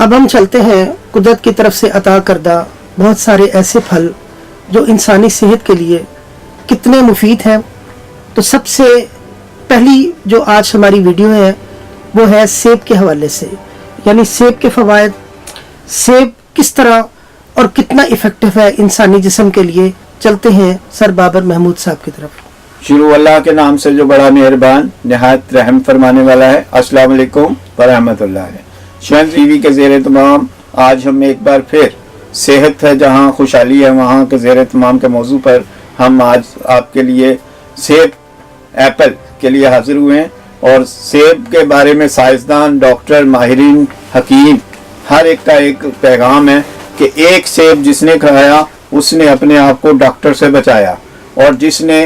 अब हम चलते हैं कुदरत की तरफ से अता करदा बहुत सारे ऐसे फल जो इंसानी सेहत के लिए कितने मुफीद हैं। तो सबसे पहली जो आज हमारी वीडियो है वो है सेब के हवाले से, यानी सेब के फ़वाइद, सेब किस तरह और कितना इफ़ेक्टिव है इंसानी जिस्म के लिए। चलते हैं सर बाबर महमूद साहब की तरफ। शुरू अल्लाह के नाम से जो बड़ा मेहरबान निहायत रहम फरमाने वाला है। अस्सलाम वालेकुम व रहमतुल्लाह। शन टीवी के ज़ेर तमाम आज हम एक बार फिर सेहत है जहाँ खुशहाली है वहाँ के ज़ेर तमाम के मौजू पर हम आज आपके लिए सेब एप्पल के लिए हाजिर हुए हैं। और सेब के बारे में साइंसदान, डॉक्टर, माहिरीन, हकीम हर एक का एक पैगाम है कि एक सेब जिसने खाया उसने अपने आप को डॉक्टर से बचाया, और जिसने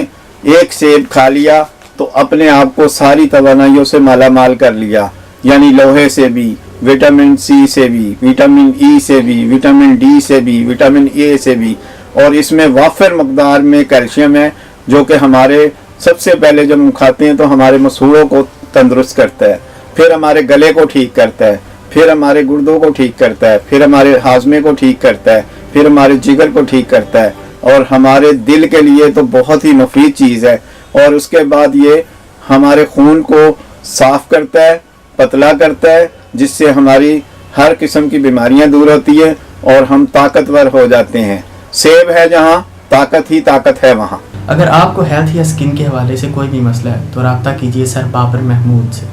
एक सेब खा लिया तो अपने आप को सारी तवानाइयों से माला माल कर लिया, यानी लोहे से भी, विटामिन सी से भी, विटामिन ई से भी, विटामिन डी से भी, विटामिन ए से भी। और इसमें वाफिर मकदार में कैल्शियम है जो कि हमारे सबसे पहले जब हम खाते हैं तो हमारे मसूड़ों को तंदुरुस्त करता है, फिर हमारे गले को ठीक करता है, फिर हमारे गुर्दों को ठीक करता है, फिर हमारे हाजमे को ठीक करता है, फिर हमारे जिगर को ठीक करता है, और हमारे दिल के लिए तो बहुत ही मुफीद चीज़ है। और उसके बाद ये हमारे खून को साफ़ करता है, पतला करता है, जिससे हमारी हर किस्म की बीमारियां दूर होती है और हम ताकतवर हो जाते हैं। सेब है जहाँ ताकत ही ताकत है वहाँ। अगर आपको हेल्थ या स्किन के हवाले से कोई भी मसला है तो रब्ता कीजिए सर बाबर महमूद से।